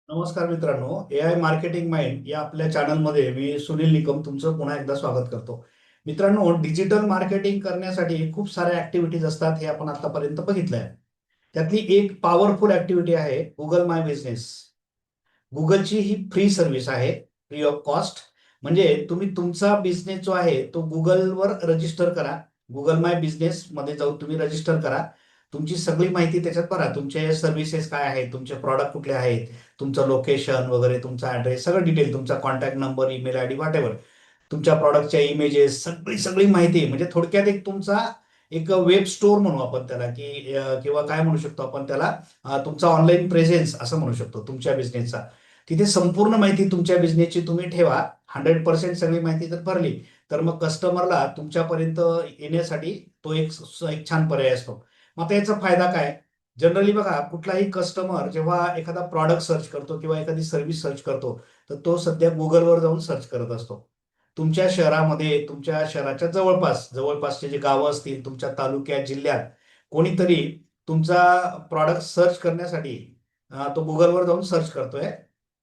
नमस्कार मित्रांनो, AI marketing mind या आपल्या चॅनलमध्ये मी सुनील निकम तुमचं पुन्हा एकदा स्वागत करतो. मित्रांनो, डिजिटल मार्केटिंग करण्यासाठी खूप साऱ्या ऍक्टिव्हिटीज असतात हे आपण आतापर्यंत बघितलं आहे. त्यातली एक पॉवरफुल ऍक्टिव्हिटी आहे गुगल माय बिझनेस. गुगलची ही फ्री सर्व्हिस आहे, फ्री ऑफ कॉस्ट. म्हणजे तुम्ही तुमचा बिझनेस जो आहे तो गुगलवर रजिस्टर करा. गुगल माय बिझनेस मध्ये जाऊन तुम्ही रजिस्टर करा. तुमची सगळी माहिती त्याच्यात भरा. तुमचे सर्व्हिसेस काय आहेत, तुमचे प्रॉडक्ट कुठले आहेत, तुमचं लोकेशन वगैरे, तुमचा ऍड्रेस, सगळं डिटेल, तुमचा contact number, email ID, what ever, तुमच्या प्रॉडक्टच्या इमेजेस, सगळी सगळी माहिती. म्हणजे थोडक्यात एक तुमचा एक वेब स्टोअर म्हणू आपण त्याला, की किंवा काय म्हणू शकतो आपण त्याला, तुमचा ऑनलाईन प्रेझेन्स असं म्हणू शकतो तुमच्या बिझनेसचा. तिथे संपूर्ण माहिती तुमच्या बिझनेसची तुम्ही ठेवा. 100% सगळी माहिती जर भरली तर मग कस्टमरला तुमच्यापर्यंत येण्यासाठी तो एक छान पर्याय असतो. मग आता याचा फायदा काय? जनरली बघा, कुठलाही कस्टमर जेव्हा एखादा प्रॉडक्ट सर्च करतो किंवा एखादी सर्व्हिस सर्च करतो, तर तो सध्या गुगलवर जाऊन सर्च करत असतो. तुमच्या शहरामध्ये, तुमच्या शहराच्या जवळपास, जवळपासचे जे गावं असतील, तुमच्या तालुक्यात, जिल्ह्यात कोणीतरी तुमचा प्रॉडक्ट सर्च करण्यासाठी तो गुगलवर जाऊन सर्च करतोय.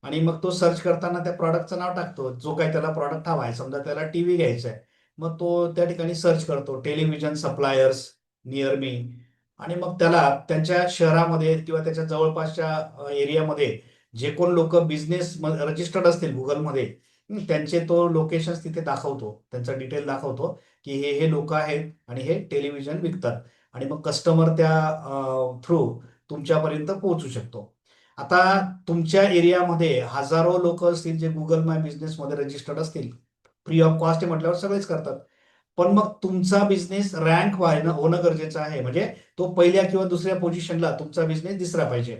आणि मग तो सर्च करताना त्या प्रॉडक्टचं नाव टाकतो, जो काही त्याला प्रॉडक्ट हवा आहे. समजा त्याला टीव्ही घ्यायचा आहे, मग तो त्या ठिकाणी सर्च करतो टेलिव्हिजन सप्लायर्स नियर मी. आणि मग त्याला त्यांच्या शहरामध्ये किंवा त्याच्या जवळपासच्या एरियामध्ये जे कोण लोक बिझनेस रजिस्टर्ड असतील गुगलमध्ये, त्यांचे तो लोकेशन्स तिथे दाखवतो, त्यांचा डिटेल दाखवतो, की हे लोक आहेत आणि हे टेलिव्हिजन विकतात. आणि मग कस्टमर त्या थ्रू तुमच्यापर्यंत पोहोचू शकतो. आता तुमच्या एरियामध्ये हजारो लोक असतील जे गुगल माय बिझनेस मध्ये रजिस्टर्ड असतील. फ्री ऑफ कॉस्ट आहे म्हटल्यावर सगळेच करतात. पण मग तुमचा बिझनेस रँक व्हायला होणं गरजेचं आहे. म्हणजे तो पहिल्या किंवा दुसऱ्या पोझिशनला तुमचा बिझनेस दिसला पाहिजे.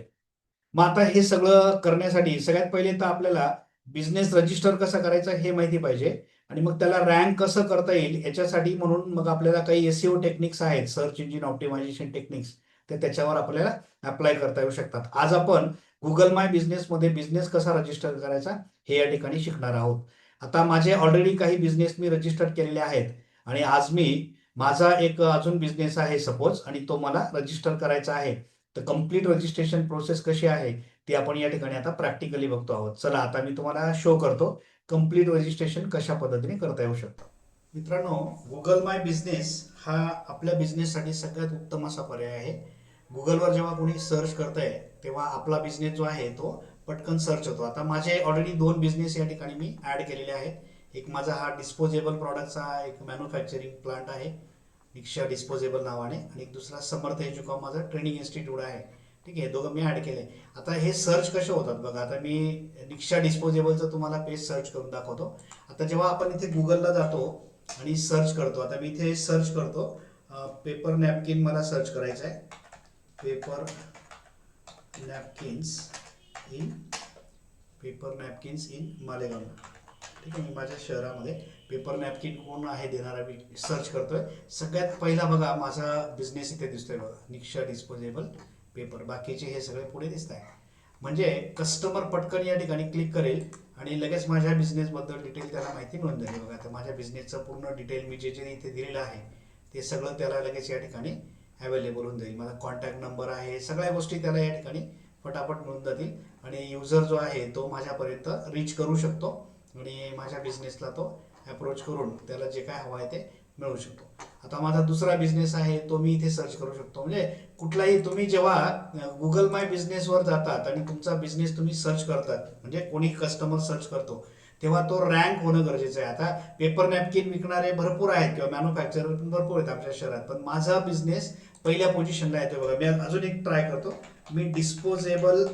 मग आता हे सगळं करण्यासाठी सगळ्यात पहिले तर आपल्याला बिझनेस रजिस्टर कसा करायचा हे माहिती पाहिजे. आणि मग त्याला रँक कसं करता येईल याच्यासाठी म्हणून मग आपल्याला काही SEO टेक्निक्स आहेत, सर्च इंजिन ऑप्टिमायझेशन टेक्निक्स, ते त्याच्यावर आपल्याला अप्लाय करता येऊ शकतात. आज आपण गुगल माय बिझनेस मध्ये बिझनेस कसा रजिस्टर करायचा हे या ठिकाणी शिकणार आहोत. आता माझे ऑलरेडी काही बिझनेस मी रजिस्टर केलेले आहेत. आणि आज मी माझा एक अजून बिझनेस आहे सपोज, आणि तो मला रजिस्टर करायचा आहे. तर कम्प्लीट रजिस्ट्रेशन प्रोसेस कशी आहे ती आपण या ठिकाणी आता प्रॅक्टिकली बघतो आहोत. चला आता मी तुम्हाला शो करतो कम्प्लीट रजिस्ट्रेशन कशा पद्धतीने करता येऊ शकतं. मित्रांनो, गुगल माय बिझनेस हा आपल्या बिझनेससाठी सगळ्यात उत्तम असा पर्याय आहे. गुगलवर जेव्हा कोणी सर्च करतंय तेव्हा आपला बिझनेस जो आहे तो पटकन सर्च होतो. आता माझे ऑलरेडी दोन बिझनेस या ठिकाणी मी ऍड केलेले आहेत. एक माझा हा डिस्पोजेबल प्रॉडक्टचा एक मॅन्युफॅक्चरिंग प्लांट आहे, निक्षा डिस्पोजेबल नावाने. आणि एक दुसरा समर्थ एज्युकॉम माझं ट्रेनिंग इन्स्टिट्यूट आहे. ठीक आहे, दोघं मी ऍड केले. आता हे सर्च कसे होतात बघा. आता मी निक्षा डिस्पोजेबलचं तुम्हाला पेज सर्च करून दाखवतो. आता जेव्हा आपण इथे गुगलला जातो आणि सर्च करतो, आता मी इथे सर्च करतो पेपर नॅपकिन मला सर्च करायचं आहे. Paper napkins in paper napkins in Malegaon. ठीक आहे, मी माझ्या शहरामध्ये पेपर नॅपकिन कोण आहे देणारा मी सर्च करतोय. सगळ्यात पहिला बघा माझा बिझनेस इथे दिसतोय बघा, निक्षा डिस्पोजेबल पेपर. बाकीचे हे सगळे पुढे दिसत आहे. म्हणजे कस्टमर पटकन या ठिकाणी क्लिक करेल आणि लगेच माझ्या बिझनेस बद्दल डिटेल त्याला माहिती मिळून जाईल. बघा, आता माझ्या बिझनेसचं पूर्ण डिटेल मी जे जे इथे दिलेलं आहे ते सगळं त्याला लगेच या ठिकाणी अवेलेबल होऊन जाईल. माझा कॉन्टॅक्ट नंबर आहे, सगळ्या गोष्टी त्याला या ठिकाणी फटाफट मिळून जातील. आणि युजर जो आहे तो माझ्यापर्यंत रीच करू शकतो आणि माझ्या बिझनेसला तो अप्रोच करून त्याला जे काय हवं आहे ते मिळू शकतो. आता माझा दुसरा बिझनेस आहे तो मी इथे सर्च करू शकतो. म्हणजे कुठलाही तुम्ही जेव्हा गुगल माय बिझनेसवर जातात आणि तुमचा बिझनेस तुम्ही सर्च करतात, म्हणजे कोणी कस्टमर सर्च करतो, तेव्हा तो रँक होणं गरजेचं आहे. आता पेपर नॅपकिन विकणारे भरपूर आहेत किंवा मॅन्युफॅक्चरर पण भरपूर आहेत आपल्या शहरात, पण माझा बिझनेस पहिल्या पोझिशनला येतो बघा. मी अजून एक ट्राय करतो. मी डिस्पोजेबल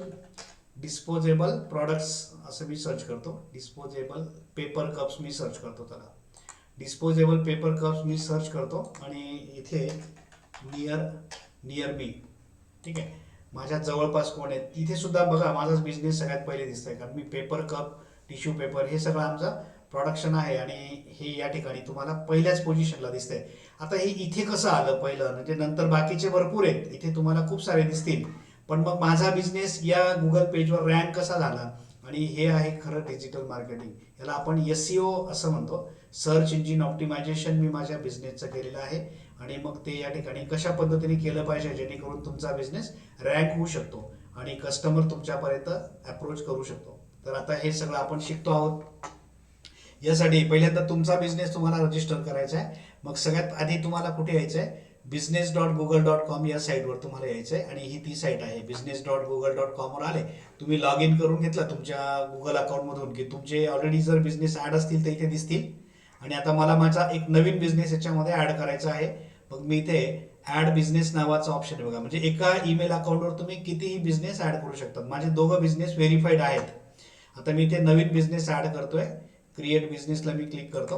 डिस्पोजेबल प्रॉडक्ट्स असं मी सर्च करतो. डिस्पोजेबल पेपर कप्स मी सर्च करतो त्याला. डिस्पोजेबल पेपर कप्स मी सर्च करतो आणि इथे नियर नियर मी, ठीक आहे, माझ्या जवळपास कोण आहे तिथे सुद्धा बघा माझाच बिझनेस सगळ्यात पहिले दिसतंय. कारण मी पेपर कप, टिश्यू पेपर हे सगळं आमचं प्रोडक्शन आहे आणि हे या ठिकाणी तुम्हाला पहिल्याच पोझिशनला दिसतंय. आता हे इथे कसं आलं पहिलं, म्हणजे नंतर बाकीचे भरपूर आहेत, इथे तुम्हाला खूप सारे दिसतील. पण मग माझा बिझनेस या गुगल पेजवर रँक कसा झाला, आणि हे आहे खरं डिजिटल मार्केटिंग. याला आपण SEO असं म्हणतो, सर्च इंजिन ऑप्टिमायझेशन मी माझ्या बिझनेसचं केलेलं आहे. आणि मग ते या ठिकाणी कशा पद्धतीने केलं पाहिजे जेणेकरून तुमचा बिझनेस रँक होऊ शकतो. आणि कस्टमर तुमच्यापर्यंत अप्रोच करू शकतो. तर आता हे सगळं आपण शिकतो आहोत. यासाठी पहिल्यांदा तुमचा बिझनेस तुम्हाला रजिस्टर करायचा आहे. मग सगळ्यात आधी तुम्हाला कुठे यायचं आहे, business.google.com या साईटवर तुम्हाला यायचं आहे. आणि ही ती साईट आहे. business.google.com वर आले, तुम्ही लॉग इन करून घेतला तुमच्या गुगल अकाउंटमधून, की तुमचे ऑलरेडी जर बिझनेस ॲड असतील तर इथे दिसतील. आणि आता मला माझा एक नवीन बिझनेस याच्यामध्ये ॲड करायचा आहे. मग मी इथे ॲड बिझनेस नावाचा ऑप्शन आहे बघा. म्हणजे एका ईमेल अकाउंटवर तुम्ही कितीही बिझनेस ॲड करू शकता. माझे दोघं बिझनेस व्हेरीफाईड आहेत. आता मी इथे नवीन बिझनेस ॲड करतोय. क्रिएट बिझनेसला मी क्लिक करतो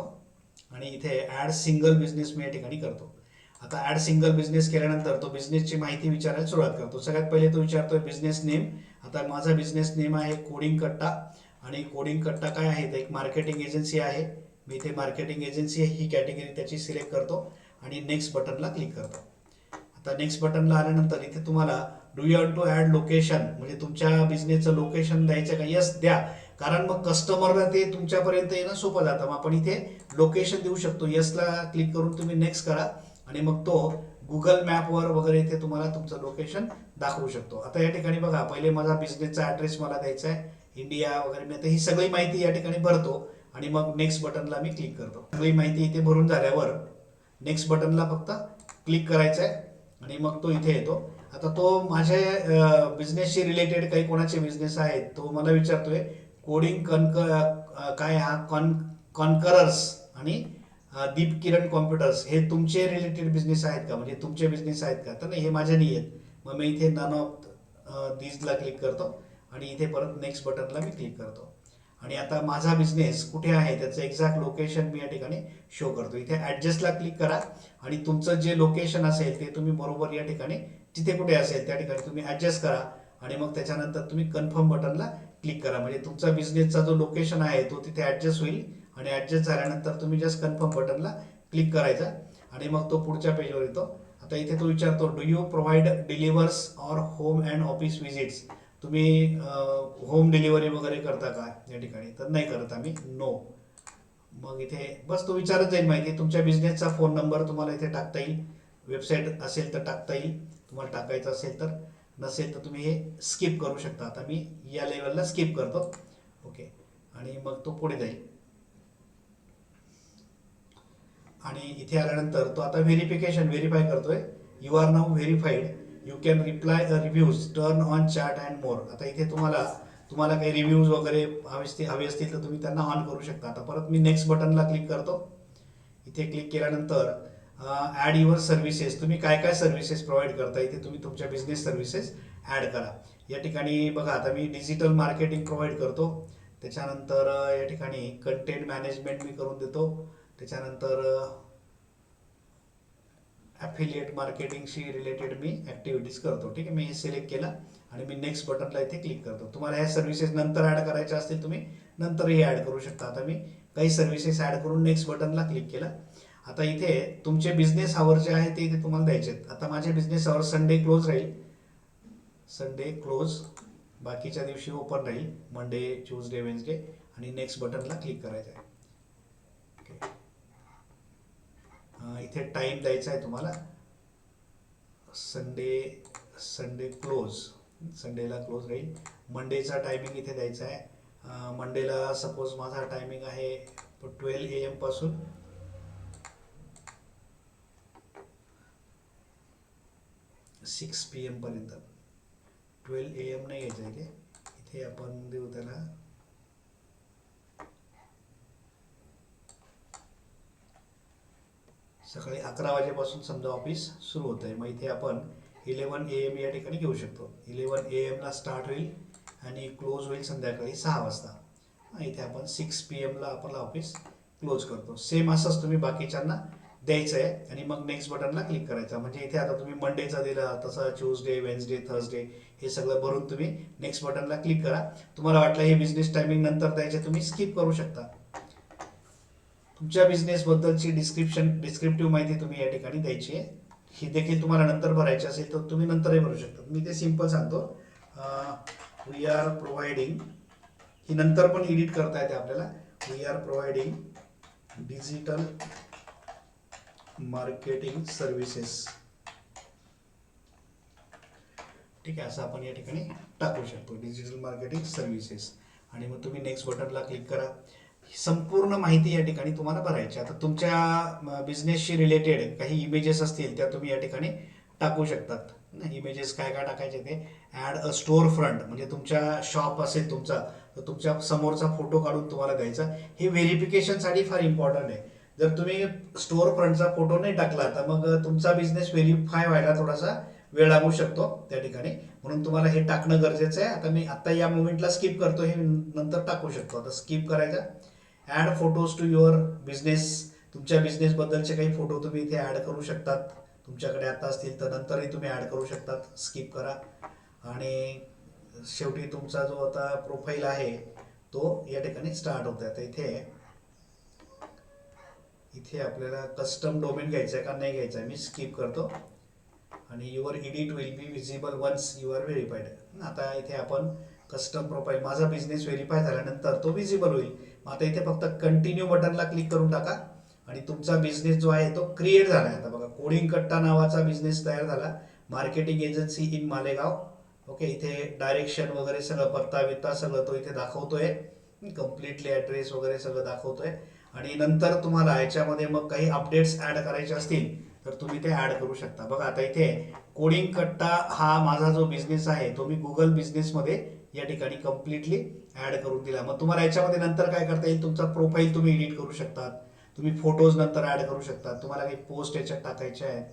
आणि इथे ॲड सिंगल बिझनेस मी या ठिकाणी करतो. आता ॲड सिंगल बिझनेस केल्यानंतर तो बिझनेसची माहिती विचारायला सुरुवात करतो. सगळ्यात पहिले तो विचारतोय बिझनेस नेम. आता माझा बिझनेस नेम आहे कोडिंग कट्टा. आणि कोडिंग कट्टा काय आहे, तर एक मार्केटिंग एजन्सी आहे. मी इथे मार्केटिंग एजन्सी ही कॅटेगरी त्याची सिलेक्ट करतो आणि नेक्स्ट बटनला क्लिक करतो. आता नेक्स्ट बटनला आल्यानंतर इथे तुम्हाला do you want to add location, म्हणजे तुमच्या बिझनेसचं लोकेशन द्यायचं का, यस द्या. कारण मग कस्टमरला ते तुमच्यापर्यंत येणं सोपं जातं. मग आपण इथे लोकेशन देऊ शकतो. यसला क्लिक करून तुम्ही नेक्स्ट करा आणि मग तो गुगल मॅपवर वगैरे इथे तुम्हाला तुमचं लोकेशन दाखवू शकतो. आता या ठिकाणी बघा, पहिले माझा बिझनेसचा ॲड्रेस मला द्यायचा आहे, इंडिया वगैरे. मी आता ही सगळी माहिती या ठिकाणी भरतो आणि मग नेक्स्ट बटनला मी क्लिक करतो. सगळी माहिती इथे भरून झाल्यावर नेक्स्ट बटनला फक्त क्लिक करायचं आहे आणि मग तो इथे येतो. आता तो माझ्या बिझनेसशी रिलेटेड काही कोणाचे बिझनेस आहेत तो मला विचारतोय कोडिंग काय हा कॉन्करर्स आणि दीप किरण कॉम्प्युटर्स हे तुमचे रिलेटेड बिझनेस आहेत का, म्हणजे तुमचे बिझनेस आहेत का, तर नाही, हे माझे नाही आहेत. मग मी इथे नन ऑफ दीजला क्लिक करतो आणि इथे परत नेक्स्ट बटनला मी क्लिक करतो. आणि आता माझा बिझनेस कुठे आहे त्याचं एक्झॅक्ट लोकेशन मी या ठिकाणी शो करतो. इथे ॲडजस्टला क्लिक करा आणि तुमचं जे लोकेशन असेल ते तुम्ही बरोबर या ठिकाणी जिथे कुठे असेल त्या ठिकाणी तुम्ही ॲडजस्ट करा. आणि मग त्याच्यानंतर तुम्ही कन्फर्म बटनला क्लिक करा. म्हणजे तुमचा बिझनेसचा जो लोकेशन आहे तो तिथे ॲडजस्ट होईल. आणि ॲडजस्ट झाल्यानंतर तुम्ही जस्ट कन्फर्म बटनला क्लिक करायचा आणि मग तो पुढच्या पेजवर येतो. आता इथे तो विचारतो do you provide delivers or home and office visits, तुम्ही होम डिलिव्हरी वगैरे करता का या ठिकाणी, तर नाही करत आम्ही, नो. मग इथे बस तो विचारत जाईल माहिती. तुमच्या बिझनेसचा फोन नंबर तुम्हाला इथे टाकता येईल, वेबसाईट असेल तर टाकता येईल तुम्हाला टाकायचं असेल तर, नसेल तर तुम्ही हे स्किप करू शकता. आता मी या लेवलला स्किप करतो. ओके. आणि मग तो पुढे जाईल. आणि इथे आल्यानंतर तो आता व्हेरीफाय करतोय. You R now verified, you can reply reviews, turn on chat and more. आता इथे तुम्हाला काही रिव्ह्यूज वगैरे हवे असतील तर तुम्ही त्यांना ऑन करू शकता. आता परत मी नेक्स्ट बटनला क्लिक करतो. इथे क्लिक केल्यानंतर ॲड युअर सर्व्हिसेस, तुम्ही काय काय सर्व्हिसेस प्रोव्हाइड करता इथे तुम्ही तुमच्या बिझनेस सर्व्हिसेस ॲड करा. या ठिकाणी बघा, आता मी डिजिटल मार्केटिंग प्रोव्हाइड करतो. त्याच्यानंतर या ठिकाणी कंटेंट मॅनेजमेंट मी करून देतो. त्याच्यानंतर ॲफिलिएट मार्केटिंगशी रिलेटेड मी ॲक्टिव्हिटीज करतो. ठीक आहे, मी हे सिलेक्ट केलं आणि मी नेक्स्ट बटनला इथे क्लिक करतो. तुम्हाला ह्या सर्व्हिसेस नंतर ॲड करायच्या असतील तुम्ही नंतरही ॲड करू शकता. आता मी काही सर्व्हिसेस ॲड करून नेक्स्ट बटनला क्लिक केलं. आता इथे तुमचे बिझनेस आवर जे आहे ते इथे तुम्हाला द्यायचे आहेत. आता माझे बिझनेस आवर संडे क्लोज राहील, संडे क्लोज, बाकीच्या दिवशी ओपन राहील, मंडे ट्यूजडे वेन्सडे. आणि नेक्स्ट बटनला क्लिक करायचं आहे. इथे टाइम द्यायचा आहे तुम्हाला, संडे क्लोज, संडेला क्लोज राहील. मंडेचा टायमिंग इथे द्यायचा आहे. मंडेला सपोज माझा टायमिंग आहे 12 AM पासून 6 PM पर्यंत. 12 AM नाही यायचं इथे आपण देऊ त्याला सकाळी 11 वाजेपासून समजा ऑफिस सुरू होतं आहे. मग इथे आपण 11 AM या ठिकाणी घेऊ शकतो. 11 AM ला स्टार्ट होईल आणि क्लोज होईल संध्याकाळी 6 वाजता. इथे आपण 6 PM ला आपलं ऑफिस क्लोज करतो. सेम असंच तुम्ही बाकीच्यांना द्यायचं आहे आणि मग नेक्स्ट बटनला क्लिक करायचं. म्हणजे इथे आता तुम्ही मंडेचा दिला तसं ट्यूजडे वेन्सडे थर्सडे हे सगळं भरून तुम्ही नेक्स्ट बटनला क्लिक करा. तुम्हाला वाटलं हे बिझनेस टायमिंग नंतर द्यायचे तुम्ही स्किप करू शकता. तुमच्या बिझनेसबद्दलची डिस्क्रिप्टिव्ह माहिती तुम्ही या ठिकाणी द्यायची आहे. ही देखील तुम्हाला नंतर भरायची असेल तर तुम्ही नंतरही भरू शकता. मी ते सिम्पल सांगतो, वी आर प्रोव्हाइडिंग, ही नंतर पण एडिट करता येते आपल्याला. We are providing digital marketing services ठीक आहे, असं आपण या ठिकाणी टाकू शकतो डिजिटल मार्केटिंग सर्व्हिसेस. आणि मग तुम्ही नेक्स्ट बटनला क्लिक करा. ही संपूर्ण माहिती या ठिकाणी तुम्हाला भरायची. आता तुमच्या बिझनेसशी रिलेटेड काही इमेजेस असतील त्या तुम्ही या ठिकाणी टाकू शकतात. इमेजेस काय काय टाकायचे ते, ॲड अ स्टोअर फ्रंट म्हणजे तुमच्या शॉप असेल तुमचा, तर तुमच्या समोरचा फोटो काढून तुम्हाला द्यायचा. हे व्हेरिफिकेशनसाठी फार इम्पॉर्टंट आहे. जर तुम्ही स्टोअर फ्रंटचा फोटो नाही टाकला तर मग तुमचा बिझनेस व्हेरीफाय व्हायला थोडासा वेळ लागू शकतो त्या ठिकाणी. म्हणून तुम्हाला हे टाकणं गरजेचं आहे. आता मी आता या मोमेंटला स्किप करतो, हे नंतर टाकू शकतो. आता स्किप करायचं. Add photos to your business. तुमच्या बिझनेसबद्दलचे काही फोटो तुम्ही इथे ॲड करू शकतात. तुमच्याकडे आता असतील तर नंतरही तुम्ही ॲड करू शकतात. स्किप करा. आणि शेवटी तुमचा जो आता प्रोफाईल आहे तो या ठिकाणी स्टार्ट होतोय. आता इथे इथे आपल्याला कस्टम डोमेन घ्यायचा आहे का नाही घ्यायचा आहे, मी स्किप करतो. आणि your edit will be visible once you are verified. आता इथे आपण कस्टम प्रोफाईल, माझा बिझनेस व्हेरीफाय झाल्यानंतर तो विजिबल होईल. मग आता इथे फक्त कंटिन्यू बटनला क्लिक करून टाका आणि तुमचा बिझनेस जो आहे तो क्रिएट झाला आहे. आता बघा, कोडिंग कट्टा नावाचा बिझनेस तयार झाला. Marketing agency in Malegaon. Okay, इथे डायरेक्शन वगैरे सगळं, पत्ता बित्ता सगळं तो इथे दाखवतोय. कम्प्लिटली ॲड्रेस वगैरे सगळं दाखवतोय. आणि नंतर तुम्हाला याच्यामध्ये मग काही अपडेट्स ॲड करायचे असतील तर तुम्ही ते ॲड करू शकता. बघा आता इथे कोडिंग कट्टा हा माझा जो बिझनेस आहे तो मी गुगल बिझनेसमध्ये या ठिकाणी कम्प्लिटली ॲड करून दिला. मग तुम्हाला याच्यामध्ये नंतर काय करता येईल, तुमचा प्रोफाईल तुम्ही एडिट करू शकतात. तुम्ही फोटोज नंतर ॲड करू शकतात. तुम्हाला काही पोस्ट याच्यात टाकायच्या आहेत,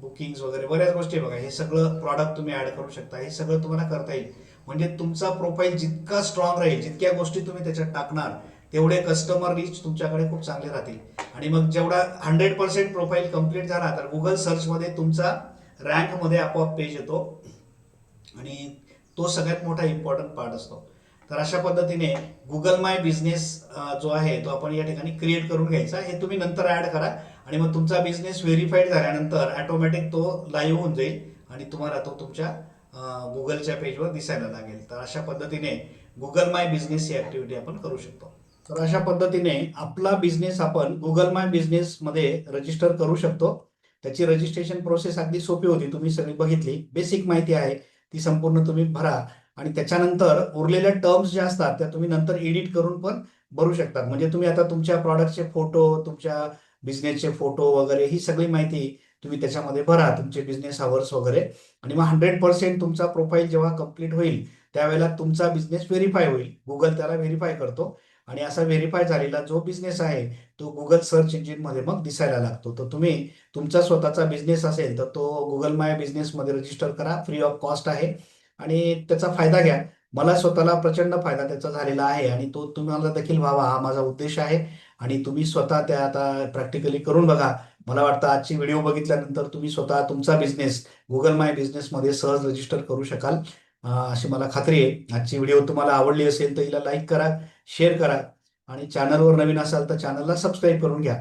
बुकिंग्स वगैरे बऱ्याच गोष्टी. बघा, हे सगळं प्रॉडक्ट तुम्ही ॲड करू शकता. हे सगळं तुम्हाला करता येईल. म्हणजे तुमचा प्रोफाईल जितका स्ट्रॉंग राहील, जितक्या गोष्टी तुम्ही त्याच्यात टाकणार तेवढे कस्टमर रीच तुमच्याकडे खूप चांगले राहतील. आणि मग जेवढा 100% प्रोफाईल कम्प्लीट झाला तर गुगल सर्चमध्ये तुमचा रँकमध्ये आपोआप पेज येतो. आणि तो सगळ्यात मोठा इम्पॉर्टंट पार्ट असतो. तर अशा पद्धतीने गुगल माय बिझनेस जो आहे तो आपण या ठिकाणी क्रिएट करून घ्यायचा. हे तुम्ही नंतर ॲड करा आणि मग तुमचा बिझनेस व्हेरीफाईड झाल्यानंतर ॲटोमॅटिक तो लाईव्ह होऊन जाईल आणि तुम्हाला तो तुमच्या गुगलच्या पेजवर दिसायला लागेल. तर अशा पद्धतीने गुगल माय बिझनेस ही ॲक्टिव्हिटी आपण करू शकतो. तर अशा पद्धतीने आपला बिझनेस आपण गुगल माय बिझनेसमध्ये रजिस्टर करू शकतो. त्याची रजिस्ट्रेशन प्रोसेस अगदी सोपी होती, तुम्ही सगळी बघितली. बेसिक माहिती आहे ती संपूर्ण तुम्ही भरा. आणि त्याच्यानंतर उरलेल्या टर्म्स ज्या असतात त्या तुम्ही नंतर एडिट करून पण भरू शकतात. म्हणजे तुम्ही आता तुमच्या प्रॉडक्टचे फोटो, तुमच्या बिझनेसचे फोटो वगैरे ही सगळी माहिती तुम्ही त्याच्यामध्ये भरा, तुमचे बिझनेस आवर्स वगैरे. आणि मग 100% तुमचा प्रोफाईल जेव्हा कम्प्लीट होईल त्यावेळेला तुमचा बिझनेस व्हेरीफाय होईल. गुगल त्याला व्हेरीफाय करतो आणि असा व्हेरीफाय झालेला जो बिझनेस आहे तो गुगल सर्च इंजिनमध्ये मग दिसायला लागतो. तर तुम्ही तुमचा स्वतःचा बिझनेस असेल तर तो गुगल माय बिझनेसमध्ये रजिस्टर करा. फ्री ऑफ कॉस्ट आहे आणि त्याचा फायदा घ्या. मला स्वतःला प्रचंड फायदा त्याचा झालेला आहे आणि तो तुम्हाला देखील व्हावा हा माझा उद्देश आहे. आणि तुम्ही स्वतः त्या आता प्रॅक्टिकली करून बघा. मला वाटतं आजची व्हिडिओ बघितल्यानंतर तुम्ही स्वतः तुमचा बिझनेस गुगल माय बिझनेसमध्ये सहज रजिस्टर करू शकाल अशी मला खात्री आहे. आजची व्हिडिओ तुम्हाला आवडली असेल तर हिला लाईक करा, शेअर करा आणि चॅनलवर नवीन असाल तर चॅनलला सबस्क्राईब करून घ्या.